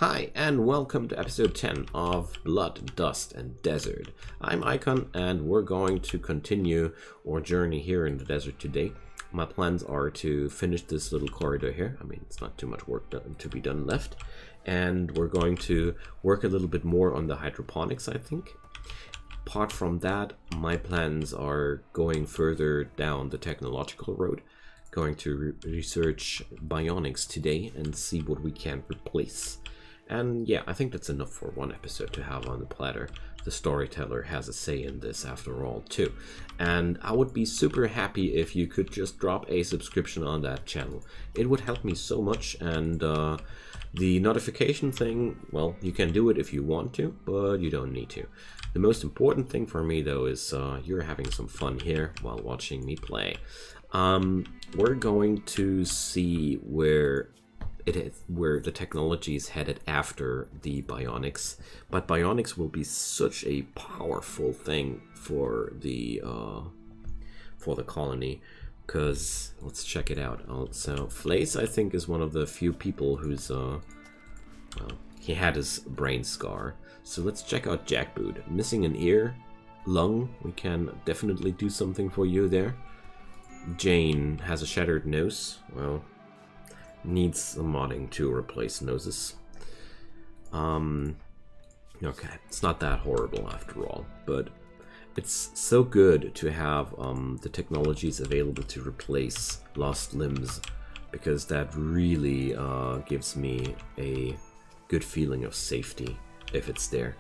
Hi, and welcome to episode 10 of Blood, Dust, and Desert. I'm Icon, and we're going to continue our journey here in the desert today. My plans are to finish this little corridor here. I mean, it's not too much work to be done left. And we're going to work a little bit more on the hydroponics, I think. Apart from that, my plans are going further down the technological road. Going to research bionics today and see what we can replace. And yeah, I think that's enough for one episode to have on the platter. The storyteller has a say in this after all too. And I would be super happy if you could just drop a subscription on that channel. It would help me so much, and the notification thing, well, you can do it if you want to, but you don't need to. The most important thing for me though is you're having some fun here while watching me play. We're going to see where the technology is headed after the bionics, but bionics will be such a powerful thing for the colony, because let's check it out. Also, Flace, I think, is one of the few people who's well, he had his brain scar. So let's check out Jackboot. Missing an ear, lung, we can definitely do something for you there. Jane has a shattered nose. Well, needs some modding to replace noses. Okay, it's not that horrible after all, but it's so good to have the technologies available to replace lost limbs, because that really gives me a good feeling of safety if it's there.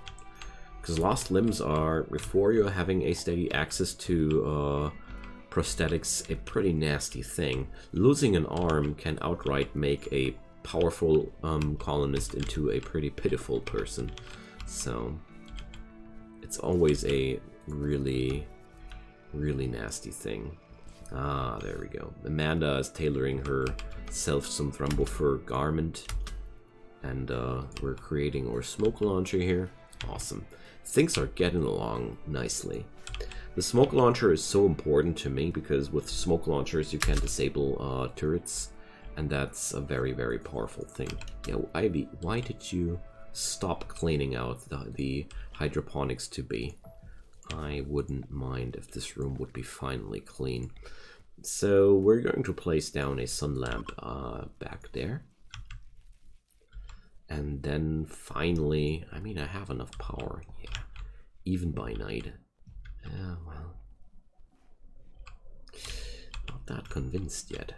Because lost limbs are, before you're having a steady access to prosthetics, a pretty nasty thing. Losing an arm can outright make a powerful colonist into a pretty pitiful person. So it's always a really, really nasty thing. Ah, there we go. Amanda is tailoring herself some Thrumbo fur garment. And we're creating our smoke launcher here. Awesome. Things are getting along nicely. The smoke launcher is so important to me because with smoke launchers you can disable turrets, and that's a very, very powerful thing. Yo, Ivy, why did you stop cleaning out the hydroponics to be? I wouldn't mind if this room would be finally clean. So we're going to place down a sun lamp back there. And then finally, I mean, I have enough power, yeah, even by night. Well, not that convinced yet.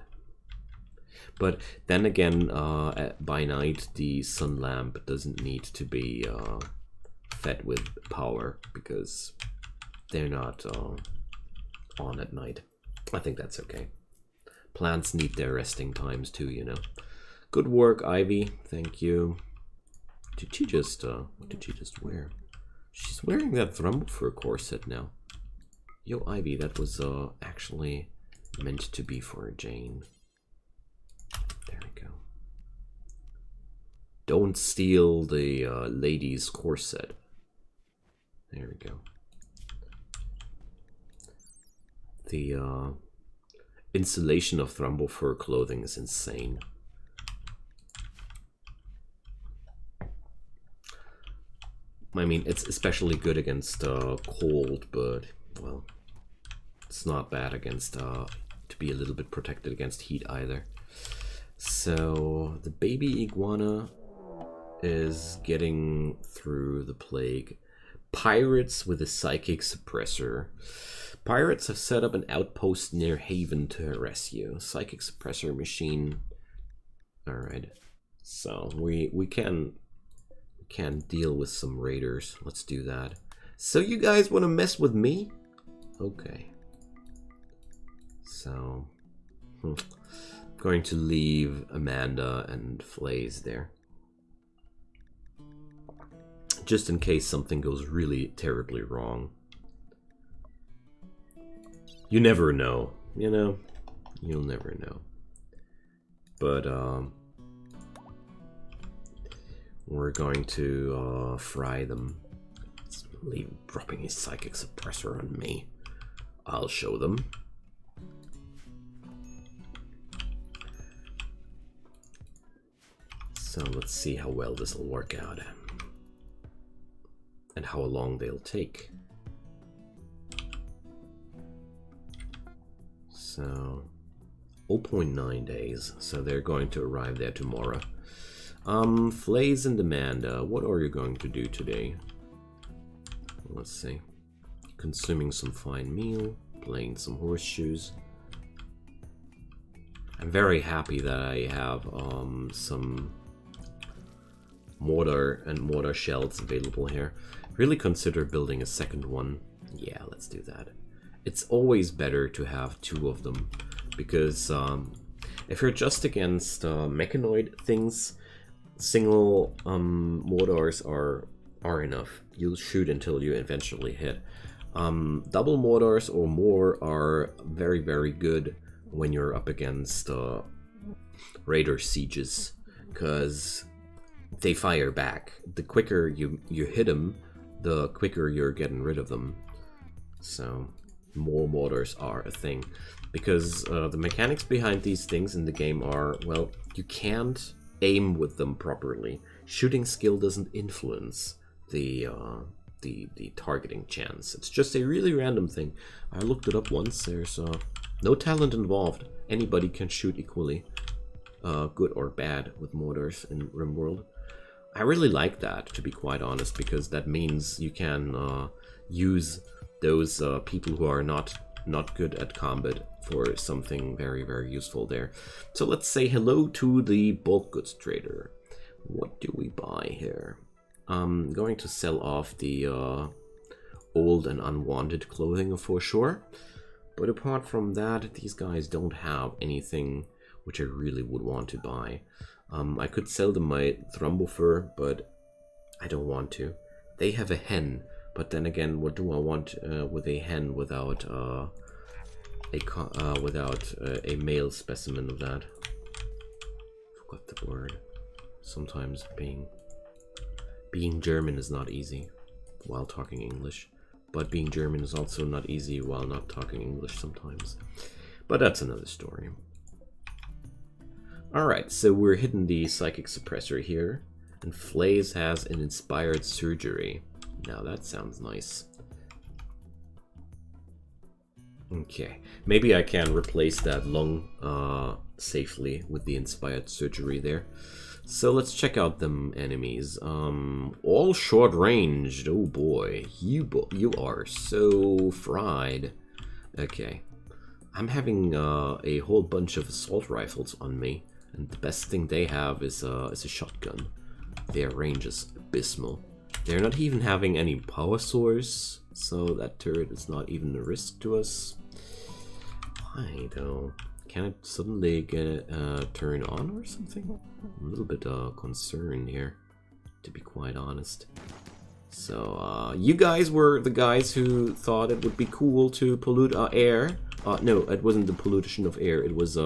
But then again, by night, the sun lamp doesn't need to be fed with power because they're not on at night. I think that's okay. Plants need their resting times too, you know. Good work, Ivy. Thank you. Did she just, what did she just wear? She's wearing that Thrumbo fur corset now. Yo, Ivy, that was actually meant to be for Jane. There we go. Don't steal the lady's corset. There we go. The insulation of Thrumbo fur clothing is insane. I mean, it's especially good against cold, but, well, it's not bad against, to be a little bit protected against heat either. So, the baby iguana is getting through the plague. Pirates with a psychic suppressor. Pirates have set up an outpost near Haven to harass you. Psychic suppressor machine. Alright, so we can deal with some raiders. Let's do that. So you guys want to mess with me? Okay. So going to leave Amanda and Flaze there, just in case something goes really terribly wrong. You never know, you know? You'll never know. But we're going to fry them. Leave dropping his psychic suppressor on me. I'll show them. So let's see how well this will work out. And how long they'll take. So 0.9 days. So they're going to arrive there tomorrow. Flays and Amanda, what are you going to do today? Let's see. Consuming some fine meal, playing some horseshoes. I'm very happy that I have some mortar and mortar shells available here. Really consider building a second one. Yeah, let's do that. It's always better to have two of them, because if you're just against mechanoid things, single mortars are enough. You'll shoot until you eventually hit. Double mortars or more are very, very good when you're up against raider sieges, because they fire back. The quicker you hit them, the quicker you're getting rid of them. So more mortars are a thing, because the mechanics behind these things in the game are, well, you can't aim with them properly. Shooting skill doesn't influence the targeting chance. It's just a really random thing. I looked it up once. There's no talent involved. Anybody can shoot equally, good or bad, with mortars in Rimworld. I really like that, to be quite honest, because that means you can use those people who are not good at combat for something very, very useful there. So let's say hello to the bulk goods trader. What do we buy here? I'm going to sell off the old and unwanted clothing for sure. But apart from that, these guys don't have anything which I really would want to buy. I could sell them my Thrumble fur, but I don't want to. They have a hen, but then again, what do I want with a hen without a male specimen of that? Forgot the word. Sometimes being German is not easy while talking English, but being German is also not easy while not talking English sometimes. But that's another story. Alright, so we're hitting the psychic suppressor here, and Flays has an inspired surgery. Now that sounds nice. Okay, maybe I can replace that lung safely with the inspired surgery there. So let's check out them enemies. All short ranged. Oh boy, you are so fried. Okay, I'm having a whole bunch of assault rifles on me, and the best thing they have is a shotgun. Their range is abysmal. They're not even having any power source, so that turret is not even a risk to us. Why though? Can it suddenly get turned on or something? I'm a little bit concerned here, to be quite honest. So you guys were the guys who thought it would be cool to pollute air. No, it wasn't the pollution of air. It was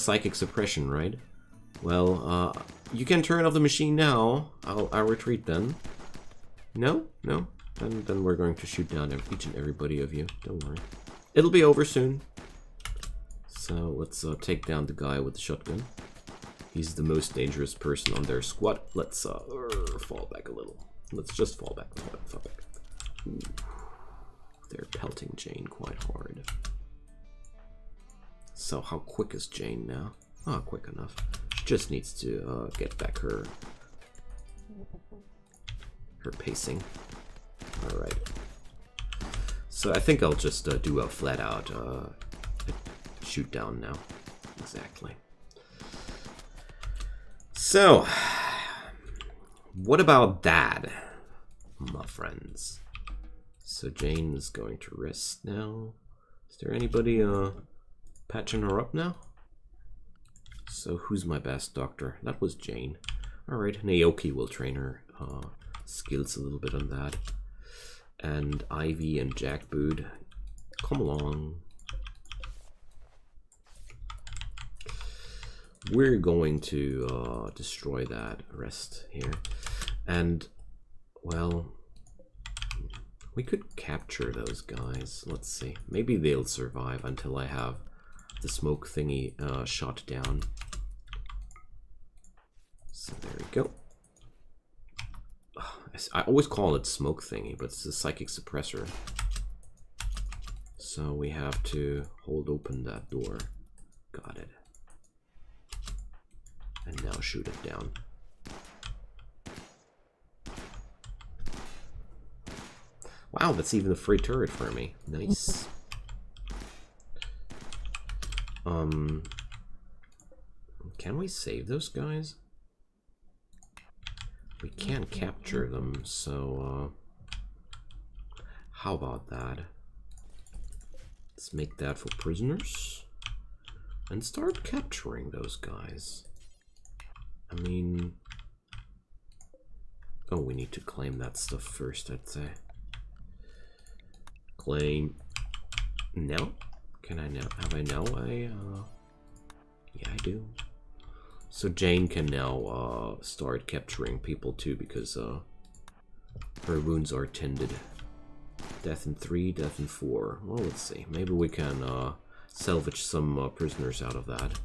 psychic suppression, right? Well, you can turn off the machine now. I'll retreat then. No, no. Then we're going to shoot down each and everybody of you. Don't worry. It'll be over soon. So let's take down the guy with the shotgun. He's the most dangerous person on their squad. Let's fall back a little. Let's just fall back. Fall back. Ooh. They're pelting Jane quite hard. So how quick is Jane now? Oh, quick enough. She just needs to get back her pacing. All right. So I think I'll just do a flat out shoot down now. Exactly. So, what about that, my friends? So Jane is going to rest now. Is there anybody patching her up now? So who's my best doctor? That was Jane. Alright, Naoki will train her skills a little bit on that. And Ivy and Jackboot, come along. We're going to destroy that rest here. And, well, we could capture those guys. Let's see. Maybe they'll survive until I have the smoke thingy shot down. So there we go. I always call it smoke thingy, but it's a psychic suppressor. So we have to hold open that door. Got it. And now shoot it down. Wow, that's even a free turret for me. Nice. Can we save those guys? We can't capture them, so how about that? Let's make that for prisoners and start capturing those guys. I mean, oh, we need to claim that stuff first, I'd say. Claim. Now? Can I now? Have I now? Yeah, I do. So Jane can now start capturing people too, because her wounds are tended. Death in 3, death in 4. Well, let's see. Maybe we can salvage some prisoners out of that.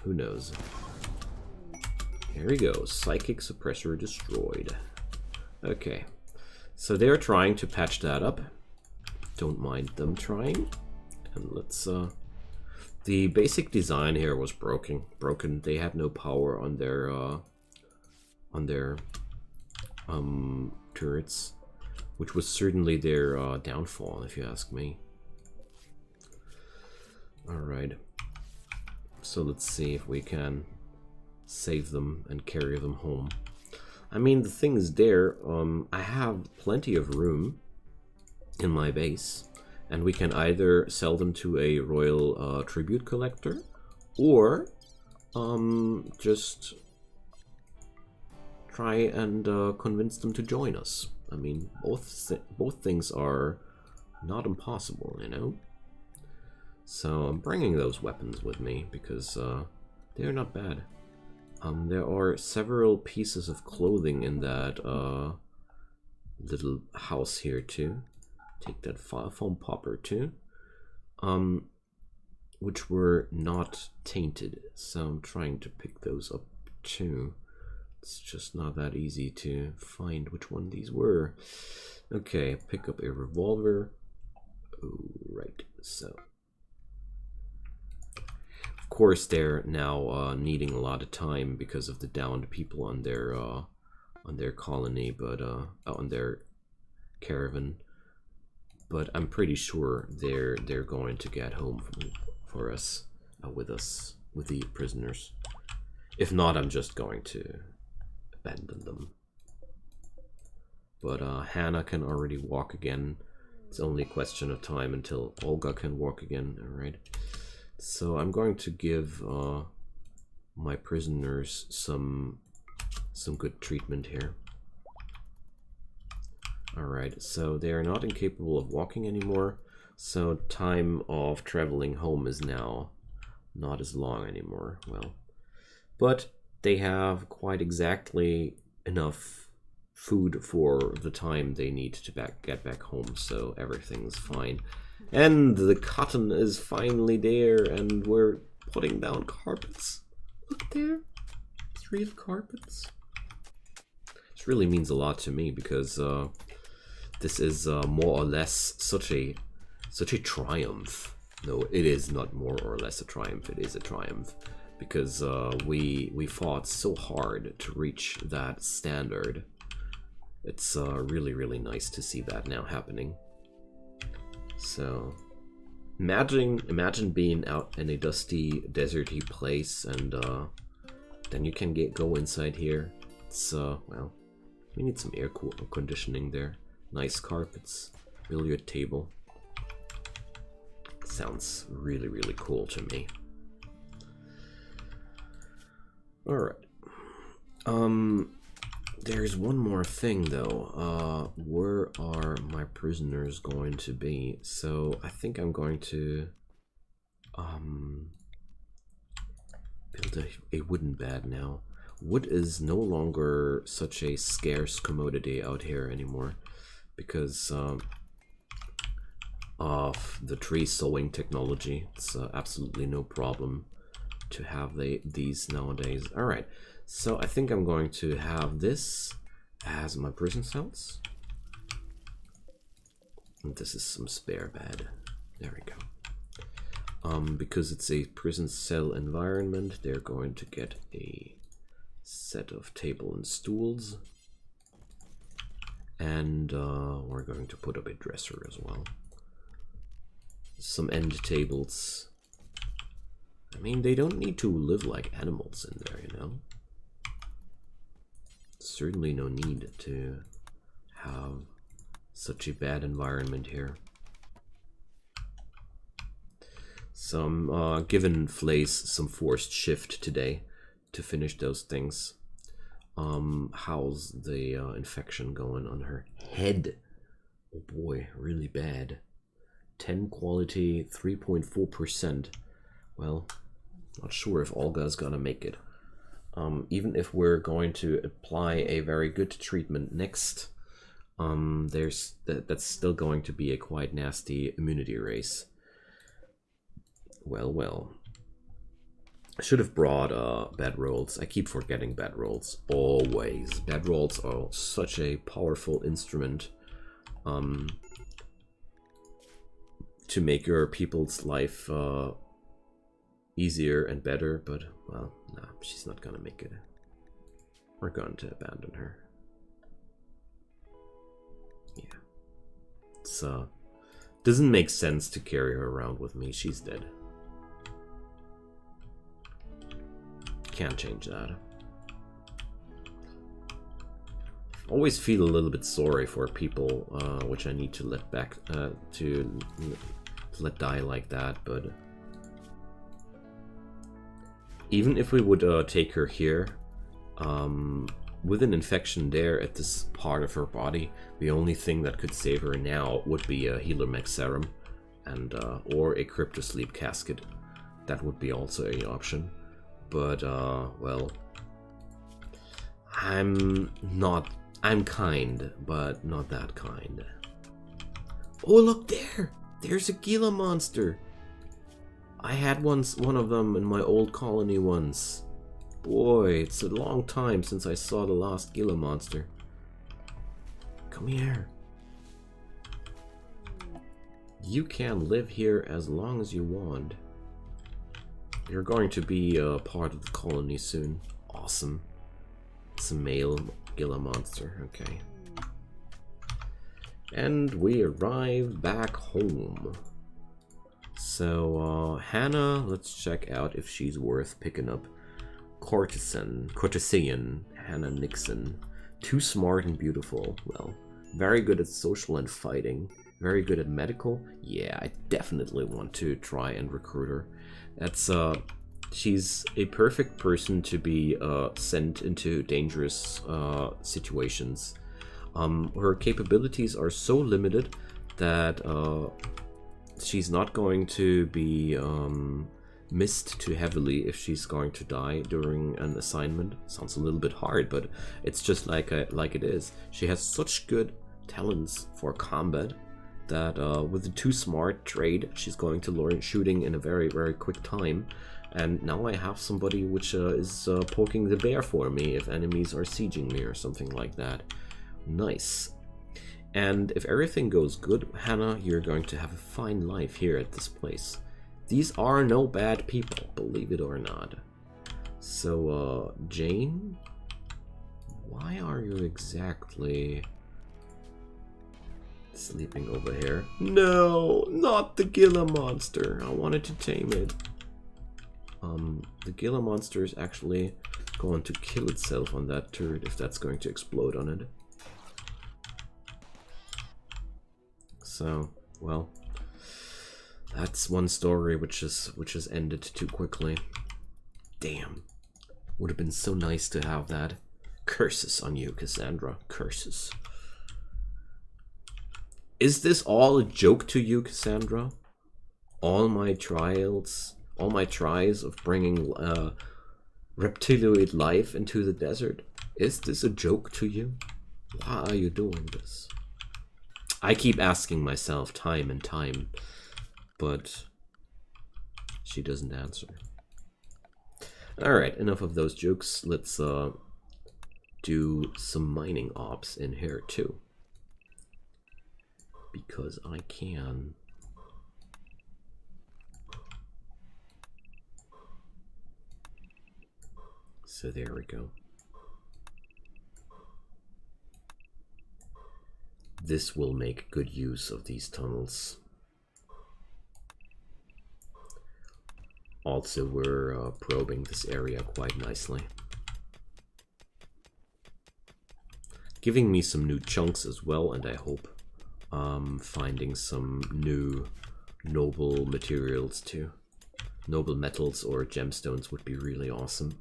Who knows? Here we go. Psychic suppressor destroyed. Okay. So they're trying to patch that up. Don't mind them trying. And let's the basic design here was broken. They had no power on their turrets, which was certainly their downfall, if you ask me. All right. So let's see if we can save them and carry them home. I mean, the thing is there, I have plenty of room in my base, and we can either sell them to a royal tribute collector, or just try and convince them to join us. I mean, both things are not impossible, you know? So I'm bringing those weapons with me because they're not bad. There are several pieces of clothing in that little house here too. Take that foam popper too, which were not tainted. So I'm trying to pick those up too. It's just not that easy to find which one these were. Okay, pick up a revolver. Oh, right, so. Of course, they're now needing a lot of time because of the downed people on their colony, but on their caravan. But I'm pretty sure they're going to get home for us, with the prisoners. If not, I'm just going to abandon them. But Hannah can already walk again. It's only a question of time until Olga can walk again. All right. So I'm going to give my prisoners some good treatment here. Alright, so they are not incapable of walking anymore, so time of traveling home is now not as long anymore. Well, but they have quite exactly enough food for the time they need to get back home, so everything's fine. And the cotton is finally there, and we're putting down carpets. Look there, it's real carpets. This really means a lot to me because this is more or less such a triumph. No, it is not more or less a triumph. It is a triumph because we fought so hard to reach that standard. It's really nice to see that now happening. So imagine being out in a dusty, deserty place, and then you can go inside here. It's well, we need some air conditioning there. Nice carpets, billiard table. Sounds really cool to me. All right. There's one more thing though. Where are my prisoners going to be? So I think I'm going to build a wooden bed now. Wood is no longer such a scarce commodity out here anymore because of the tree sowing technology. It's absolutely no problem to have these nowadays. All right, so I think I'm going to have this as my prison cells. And this is some spare bed. There we go. Because it's a prison cell environment, they're going to get a set of table and stools. And we're going to put up a dresser as well. Some end tables. I mean, they don't need to live like animals in there, you know? Certainly no need to have such a bad environment here. So I'm giving Flace some forced shift today to finish those things. How's the infection going on her head? Oh boy, really bad. 10 quality, 3.4%. Well, not sure if Olga's gonna make it. Even if we're going to apply a very good treatment next, that's still going to be a quite nasty immunity race. Well. I should have brought bedrolls. I keep forgetting bedrolls. Always. Bedrolls are such a powerful instrument to make your people's life easier and better, but, well, nah, she's not gonna make it. We're going to abandon her. Yeah. It's, doesn't make sense to carry her around with me. She's dead. Can't change that. Always feel a little bit sorry for people which I need to let back to let die like that, but even if we would take her here with an infection there at this part of her body, the only thing that could save her now would be a healer mech serum and or a cryptosleep casket. That would be also an option. But, well, I'm kind, but not that kind. Oh, look there! There's a Gila monster! I had one of them in my old colony once. Boy, it's a long time since I saw the last Gila monster. Come here. You can live here as long as you want. You're going to be a part of the colony soon. Awesome. It's a male Gila monster. Okay. And we arrived back home. So, Hannah, let's check out if she's worth picking up. Courtesan, Hannah Nixon. Too smart and beautiful. Well, very good at social and fighting. Very good at medical. Yeah, I definitely want to try and recruit her. That's she's a perfect person to be sent into dangerous situations. Her capabilities are so limited that she's not going to be missed too heavily if she's going to die during an assignment. Sounds a little bit hard, but it's just like it is. She has such good talents for combat that with the too smart trade, she's going to learn shooting in a very, very quick time. And now I have somebody which is poking the bear for me if enemies are sieging me or something like that. Nice. And if everything goes good, Hannah, you're going to have a fine life here at this place. These are no bad people, believe it or not. So, Jane? Why are you exactly sleeping over here? No, not the Gila monster. I wanted to tame it. The Gila monster is actually going to kill itself on that turret if that's going to explode on it. So, well, that's one story which has ended too quickly. Damn. Would have been so nice to have that. Curses on you, Cassandra. Curses. Is this all a joke to you, Cassandra? All my tries of bringing reptiloid life into the desert? Is this a joke to you? Why are you doing this? I keep asking myself time and time, but she doesn't answer. Alright, enough of those jokes. Let's do some mining ops in here too. Because I can. So there we go. This will make good use of these tunnels. Also, we're probing this area quite nicely. Giving me some new chunks as well, and I hope finding some new noble materials too. Noble metals or gemstones would be really awesome.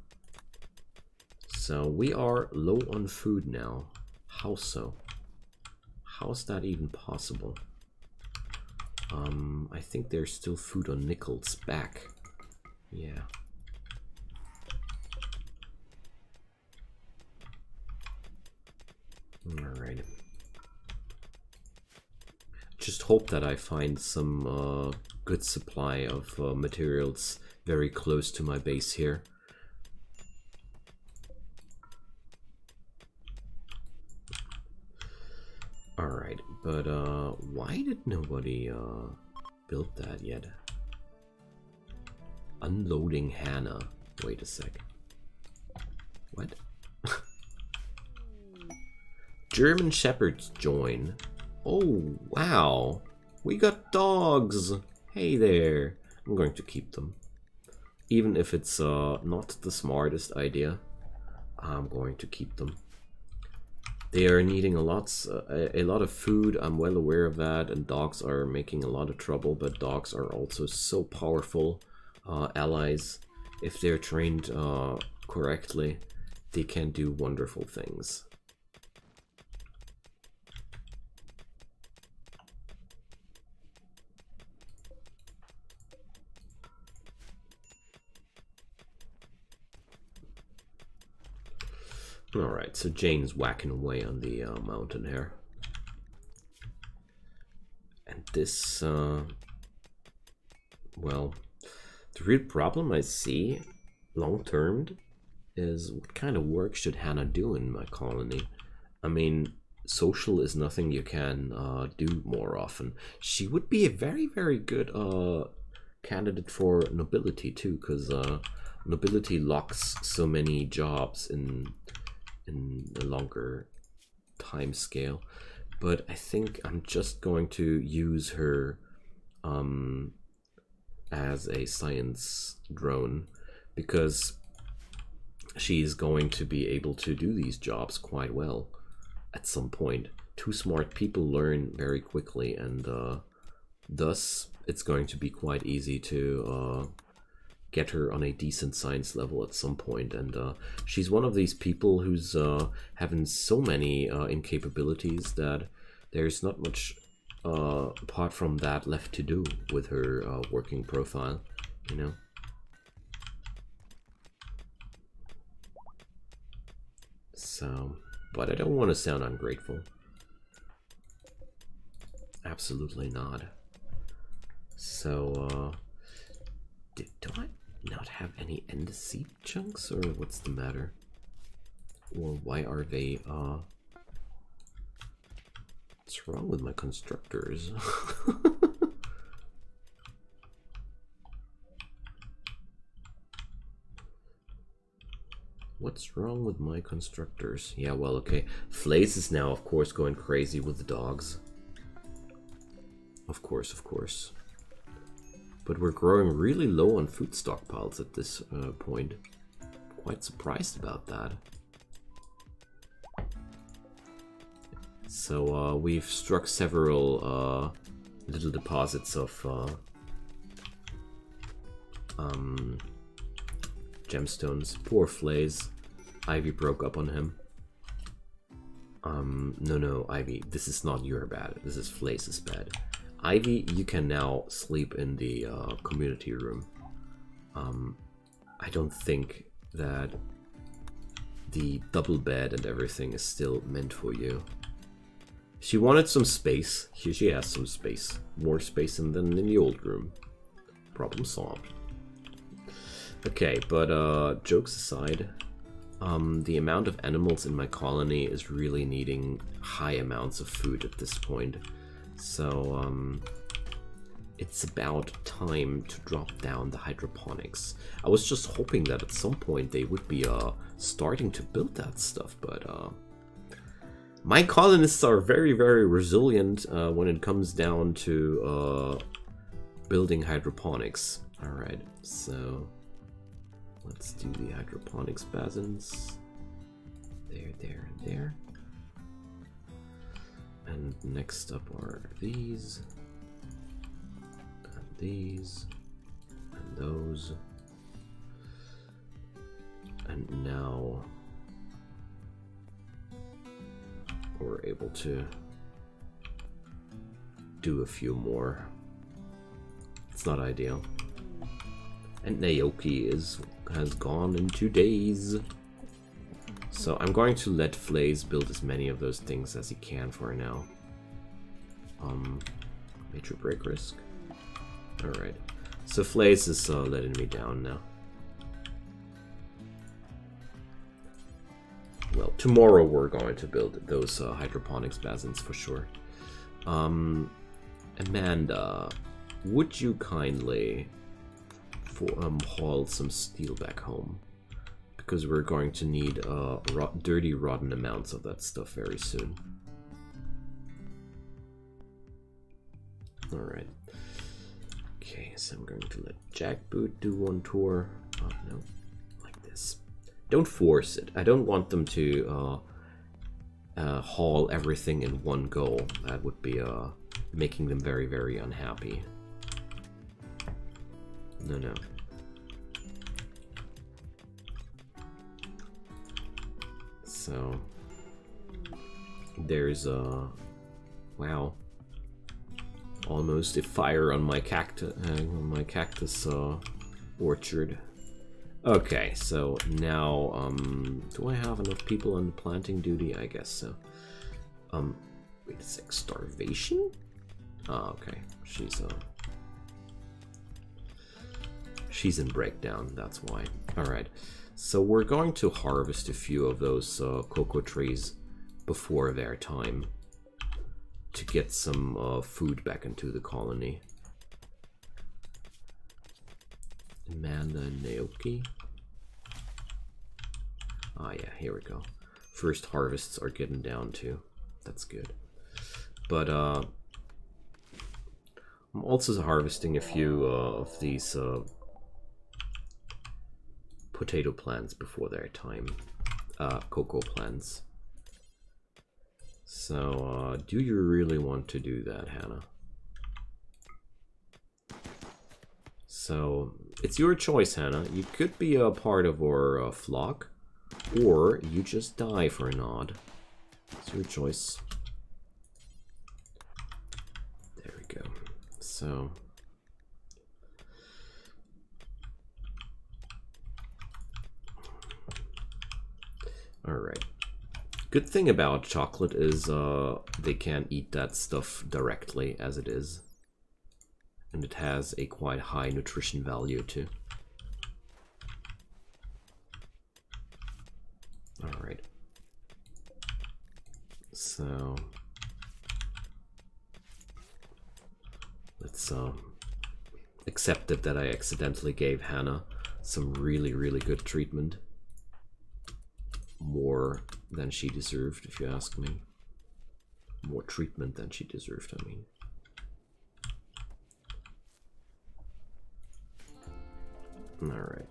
So we are low on food now. How so? How's that even possible? I think there's still food on Nickel's back. Yeah. Alright. Just hope that I find some good supply of materials very close to my base here. Alright, but why did nobody build that yet? Unloading Hannah. Wait a sec. What? German Shepherds join. Oh, wow. We got dogs. Hey there. I'm going to keep them. Even if it's not the smartest idea, I'm going to keep them. They are needing a lot of food, I'm well aware of that, and dogs are making a lot of trouble, but dogs are also so powerful allies. If they're trained correctly, they can do wonderful things. Alright, so Jane's whacking away on the mountain here. And this, well, the real problem I see long-term is what kind of work should Hannah do in my colony? I mean, social is nothing you can do more often. She would be a very, very good candidate for nobility too, because nobility locks so many jobs in a longer time scale. But I think I'm just going to use her as a science drone, because she's going to be able to do these jobs quite well at some point. Two smart people learn very quickly, and thus it's going to be quite easy to get her on a decent science level at some point. And she's one of these people who's having so many incapabilities that there's not much apart from that left to do with her working profile, you know. So, but I don't want to sound ungrateful. Absolutely not. So, do I not have any end seed chunks, or what's the matter? Or why are they, what's wrong with my constructors? What's wrong with my constructors? Yeah, well, okay. Flaze is now, of course, going crazy with the dogs. Of course, of course. But we're growing really low on food stockpiles at this point. Quite surprised about that. So we've struck several little deposits of gemstones. Poor Flaze. Ivy broke up on him. No, Ivy, this is not your bad. This is Flaze's bad. Ivy, you can now sleep in the community room. I don't think that the double bed and everything is still meant for you. She wanted some space. Here she has some space. More space than in the old room. Problem solved. Okay, but jokes aside, the amount of animals in my colony is really needing high amounts of food at this point. So, it's about time to drop down the hydroponics. I was just hoping that at some point they would be starting to build that stuff, but my colonists are very, very resilient when it comes down to building hydroponics. Alright, so let's do the hydroponics basins. There, there, and there. And next up are these. And these. And those. And now we're able to do a few more. It's not ideal. And Naoki has gone in 2 days. So I'm going to let Flays build as many of those things as he can for now. Major break risk. Alright. So Flays is letting me down now. Well, tomorrow we're going to build those hydroponics basins for sure. Amanda, would you kindly haul some steel back home? Because we're going to need dirty, rotten amounts of that stuff very soon. Alright. Okay, so I'm going to let Jackboot do one tour. Oh, no. Like this. Don't force it. I don't want them to haul everything in one go. That would be making them very, very unhappy. No, no. So there's wow, almost a fire on my cactus orchard. Okay, so now do I have enough people on planting duty? I guess so. Wait a sec, starvation? Oh, okay, she's in breakdown, that's why. Alright, so we're going to harvest a few of those cocoa trees before their time to get some food back into the colony. Amanda and Naoki. Ah yeah, here we go. First harvests are getting down too. That's good. But I'm also harvesting a few of these potato plants before their time. Cocoa plants. So, do you really want to do that, Hannah? So, it's your choice, Hannah. You could be a part of our flock, or you just die for an odd. It's your choice. There we go. So... Alright. Good thing about chocolate is they can't eat that stuff directly as it is. And it has a quite high nutrition value too. Alright. So let's accept it that I accidentally gave Hannah some really, really good treatment. More than she deserved, if you ask me. More treatment than she deserved, I mean. Alright.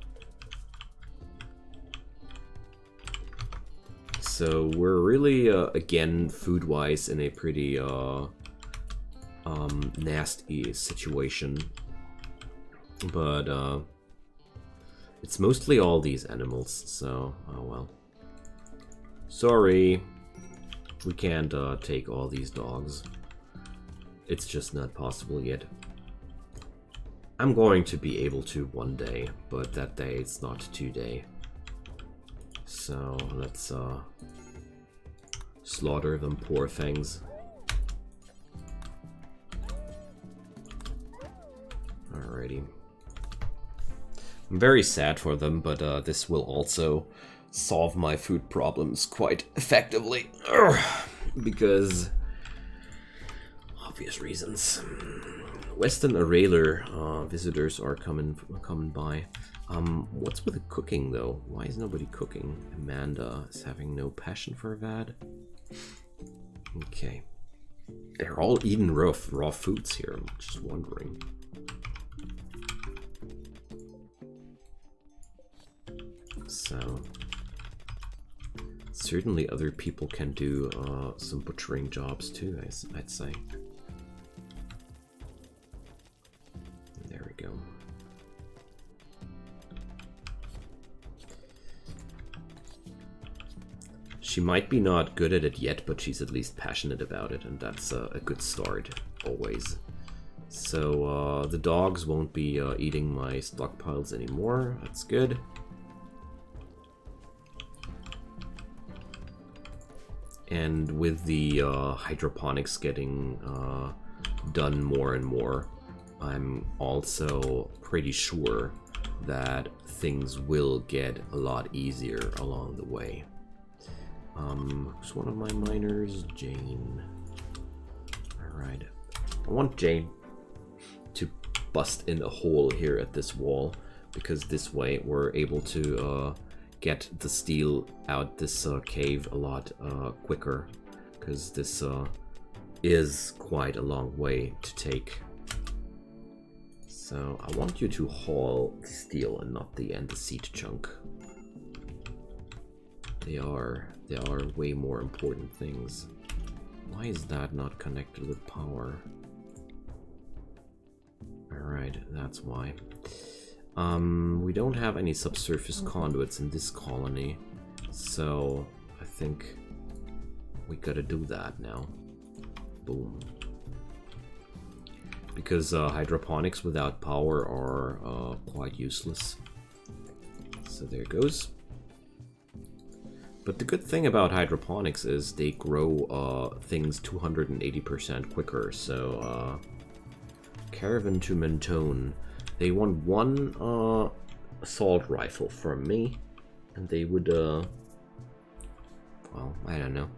So we're really, again, food-wise in a pretty nasty situation. But it's mostly all these animals, so, oh well. Sorry, we can't take all these dogs. It's just not possible yet. I'm going to be able to one day, but that day it's not today. So let's slaughter them poor things. Alrighty. I'm very sad for them, but this will also solve my food problems quite effectively. Because obvious reasons. Western Araler visitors are coming by. What's with the cooking though? Why is nobody cooking? Amanda is having no passion for that. Okay. They're all eating raw foods here, I'm just wondering. So certainly other people can do some butchering jobs too, I'd say. There we go. She might be not good at it yet, but she's at least passionate about it, and that's a good start, always. So the dogs won't be eating my stockpiles anymore, that's good. And with the hydroponics getting done more and more, I'm also pretty sure that things will get a lot easier along the way. Who's one of my miners? Jane. Alright. I want Jane to bust in a hole here at this wall, because this way we're able to get the steel out this cave a lot quicker, because this is quite a long way to take. So I want you to haul the steel and not the andesite chunk. They are way more important things. Why is that not connected with power? Alright, that's why. We don't have any subsurface conduits in this colony, so I think we gotta do that now. Boom. Because hydroponics without power are quite useless. So there goes. But the good thing about hydroponics is they grow things 280% quicker, so Caravan to Mentone. They want one assault rifle from me, and they would, well, I don't know.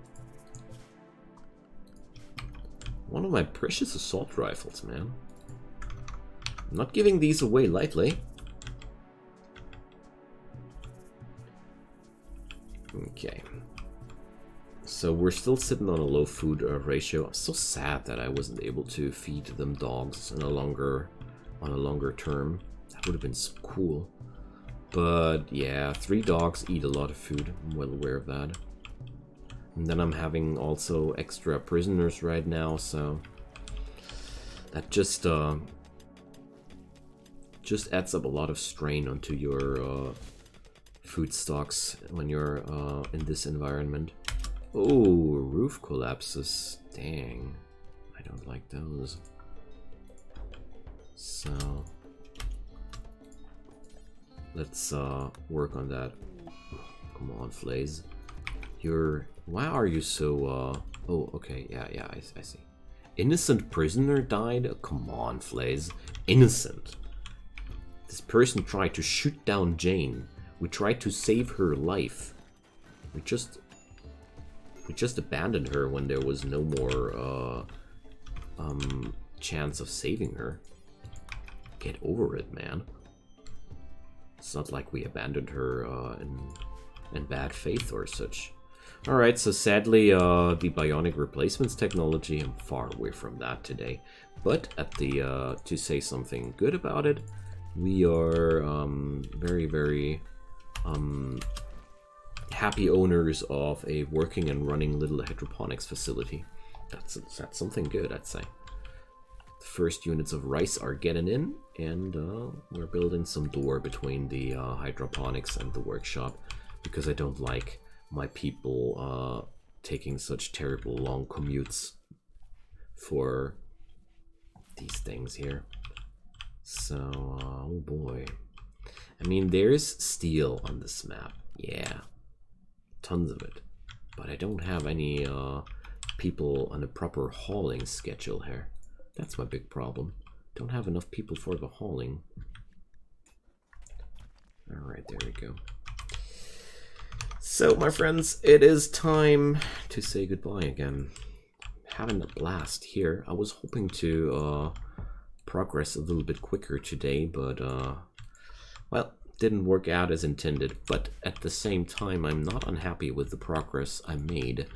One of my precious assault rifles, man. I'm not giving these away lightly. Okay. So we're still sitting on a low food ratio. I'm so sad that I wasn't able to feed them dogs on a longer term. That would have been so cool. But yeah, 3 dogs eat a lot of food. I'm well aware of that. And then I'm having also extra prisoners right now, so that just adds up a lot of strain onto your food stocks when you're in this environment. Oh, roof collapses. Dang. I don't like those. So let's work on that. Come on, Flaze. Why are you so oh, okay, yeah, I see. Innocent prisoner died? Oh, come on, Flaze. Innocent. This person tried to shoot down Jane. We tried to save her life. We just abandoned her when there was no more chance of saving her. Get over it, man. It's not like we abandoned her in bad faith or such. Alright, so sadly the bionic replacements technology, I'm far away from that today. But at the to say something good about it, we are very, very happy owners of a working and running little hydroponics facility. That's something good, I'd say. The first units of rice are getting in, and we're building some door between the hydroponics and the workshop, because I don't like my people taking such terrible long commutes for these things here. So, oh boy. I mean, there's steel on this map. Yeah. Tons of it. But I don't have any people on a proper hauling schedule here. That's my big problem. Don't have enough people for the hauling. Alright, there we go. So, my friends, it is time to say goodbye again. Having a blast here. I was hoping to progress a little bit quicker today, but, well, didn't work out as intended. But at the same time, I'm not unhappy with the progress I made.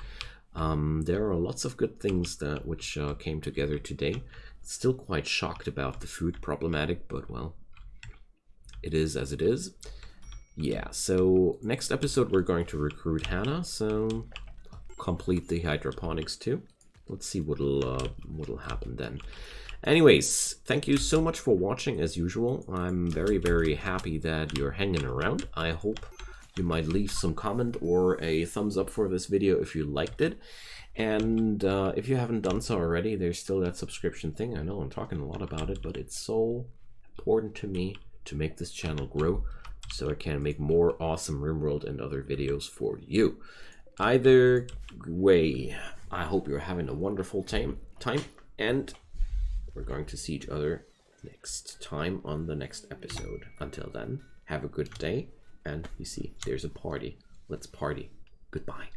There are lots of good things which came together today. Still quite shocked about the food problematic, but, well, it is as it is. Yeah, so next episode we're going to recruit Hannah, so complete the hydroponics too. Let's see what'll happen then. Anyways, thank you so much for watching as usual. I'm very, very happy that you're hanging around. I hope you might leave some comment or a thumbs up for this video if you liked it. And if you haven't done so already, there's still that subscription thing. I know I'm talking a lot about it, but it's so important to me to make this channel grow so I can make more awesome Rimworld and other videos for you. Either way, I hope you're having a wonderful time, and we're going to see each other next time on the next episode. Until then, have a good day, and you see, there's a party. Let's party. Goodbye.